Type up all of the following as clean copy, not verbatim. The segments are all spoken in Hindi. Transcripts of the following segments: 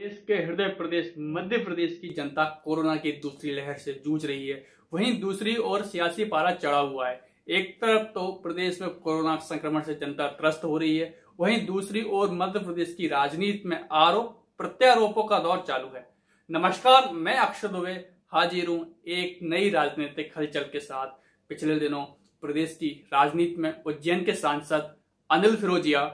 देश के हृदय प्रदेश मध्य प्रदेश की जनता कोरोना की दूसरी लहर से जूझ रही है। वहीं दूसरी ओर सियासी पारा चढ़ा हुआ है। एक तरफ तो प्रदेश में कोरोना संक्रमण से जनता त्रस्त हो रही है, वहीं दूसरी ओर मध्य प्रदेश की राजनीति में आरोप प्रत्यारोपों का दौर चालू है। नमस्कार, मैं अक्षय दुबे हाजिर हूं एक नई राजनीतिक हलचल के साथ। पिछले दिनों प्रदेश की राजनीति में उज्जैन के सांसद अनिल फिरोजिया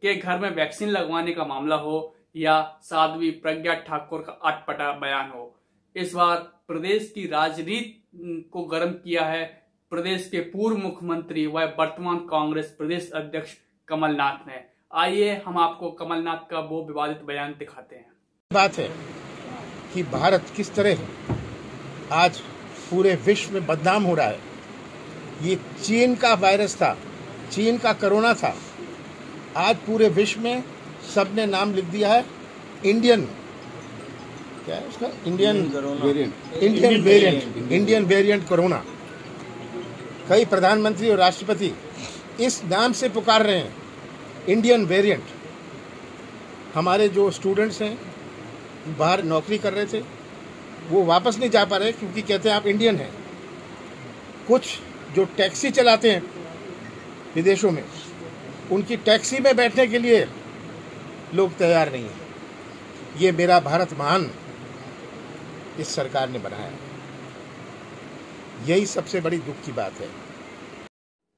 के घर में वैक्सीन लगवाने का मामला हो या साध्वी प्रज्ञा ठाकुर का अटपटा बयान हो, इस बार प्रदेश की राजनीति को गर्म किया है प्रदेश के पूर्व मुख्यमंत्री व वर्तमान कांग्रेस प्रदेश अध्यक्ष कमलनाथ ने। आइए हम आपको कमलनाथ का वो विवादित बयान दिखाते हैं। बात है कि भारत किस तरह आज पूरे विश्व में बदनाम हो रहा है। ये चीन का वायरस था, चीन का कोरोना था। आज पूरे विश्व में सबने नाम लिख दिया है इंडियन, क्या है उसका, इंडियन वेरिएंट कोरोना। कई प्रधानमंत्री और राष्ट्रपति इस नाम से पुकार रहे हैं, इंडियन वेरिएंट। हमारे जो स्टूडेंट्स हैं बाहर नौकरी कर रहे थे, वो वापस नहीं जा पा रहे क्योंकि कहते हैं आप इंडियन हैं। कुछ जो टैक्सी चलाते हैं विदेशों में, उनकी टैक्सी में बैठने के लिए लोग तैयार नहीं हैं। ये मेरा भारत महान इस सरकार ने बनाया, यही सबसे बड़ी दुख की बात है।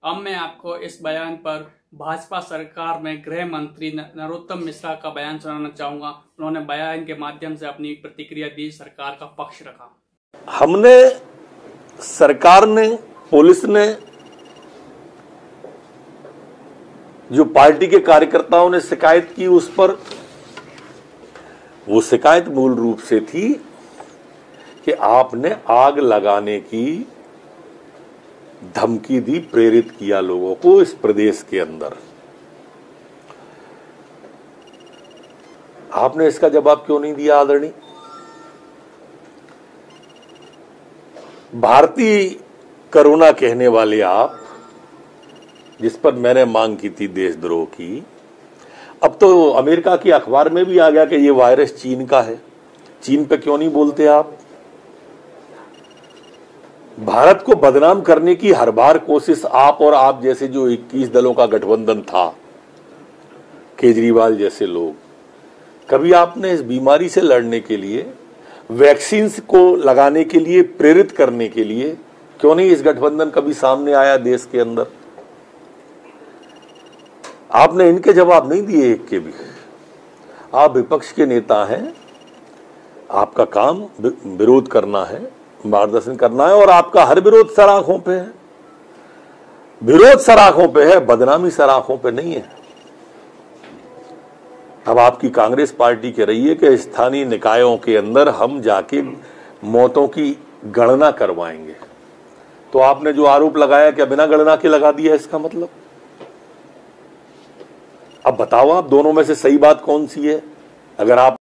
अब मैं आपको इस बयान पर भाजपा सरकार में गृह मंत्री नरोत्तम मिश्रा का बयान सुनाना चाहूंगा। उन्होंने बयान के माध्यम से अपनी प्रतिक्रिया दी, सरकार का पक्ष रखा। हमने, सरकार ने, पुलिस ने, जो पार्टी के कार्यकर्ताओं ने शिकायत की, उस पर वो शिकायत मूल रूप से थी कि आपने आग लगाने की धमकी दी, प्रेरित किया लोगों को इस प्रदेश के अंदर। आपने इसका जवाब क्यों नहीं दिया आदरणीय? भारतीय कोरोना कहने वाले आप, जिस पर मैंने मांग की थी देशद्रोह की, अब तो अमेरिका की अखबार में भी आ गया कि ये वायरस चीन का है। चीन पे क्यों नहीं बोलते आप? भारत को बदनाम करने की हर बार कोशिश आप और आप जैसे जो 21 दलों का गठबंधन था, केजरीवाल जैसे लोग, कभी आपने इस बीमारी से लड़ने के लिए, वैक्सीन को लगाने के लिए, प्रेरित करने के लिए क्यों नहीं इस गठबंधन कभी सामने आया देश के अंदर? आपने इनके जवाब नहीं दिए एक के भी। आप विपक्ष के नेता हैं, आपका काम विरोध करना है, मार्गदर्शन करना है, और आपका हर विरोध सराखों पे है। विरोध सराखों पे है, बदनामी सराखों पे नहीं है। अब आपकी कांग्रेस पार्टी कह रही है कि स्थानीय निकायों के अंदर हम जाके मौतों की गणना करवाएंगे। तो आपने जो आरोप लगाया क्या बिना गणना के लगा दिया? इसका मतलब अब बताओ आप दोनों में से सही बात कौन सी है? अगर आप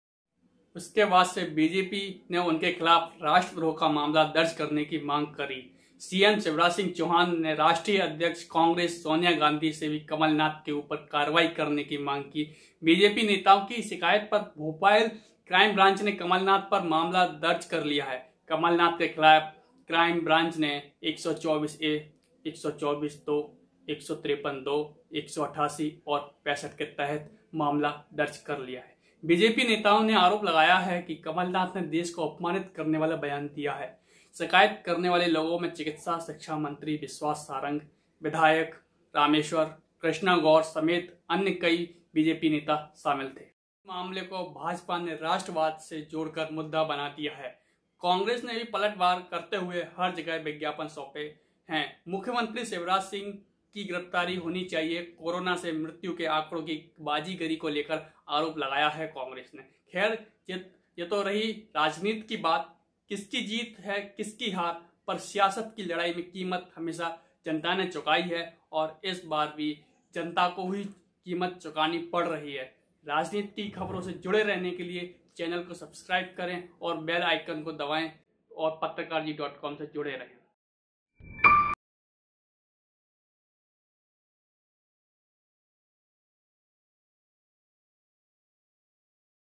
उसके बाद से बीजेपी ने उनके खिलाफ राष्ट्रद्रोह का मामला दर्ज करने की मांग करी। सीएम शिवराज सिंह चौहान ने राष्ट्रीय अध्यक्ष कांग्रेस सोनिया गांधी से भी कमलनाथ के ऊपर कार्रवाई करने की मांग की। बीजेपी नेताओं की शिकायत पर भोपाल क्राइम ब्रांच ने कमलनाथ पर मामला दर्ज कर लिया है। कमलनाथ के खिलाफ क्राइम ब्रांच ने 124A, 124(2), 153(2), 188 और 65 के तहत मामला दर्ज कर लिया है। बीजेपी नेताओं ने आरोप लगाया है कि कमलनाथ ने देश को अपमानित करने वाला बयान दिया है। शिकायत करने वाले लोगों में चिकित्सा शिक्षा मंत्री विश्वास सारंग, विधायक रामेश्वर कृष्णा गौर समेत अन्य कई बीजेपी नेता शामिल थे। मामले को भाजपा ने राष्ट्रवाद से जोड़कर मुद्दा बना दिया है। कांग्रेस ने भी पलटवार करते हुए हर जगह विज्ञापन सौंपे हैं। मुख्यमंत्री शिवराज सिंह की गिरफ्तारी होनी चाहिए, कोरोना से मृत्यु के आंकड़ों की बाजीगरी को लेकर आरोप लगाया है कांग्रेस ने। खैर, ये तो रही राजनीति की बात। किसकी जीत है किसकी हार, पर सियासत की लड़ाई में कीमत हमेशा जनता ने चुकाई है और इस बार भी जनता को ही कीमत चुकानी पड़ रही है। राजनीति की खबरों से जुड़े रहने के लिए चैनल को सब्सक्राइब करें और बेल आइकन को दबाएं और पत्रकारजी.com से जुड़े रहें।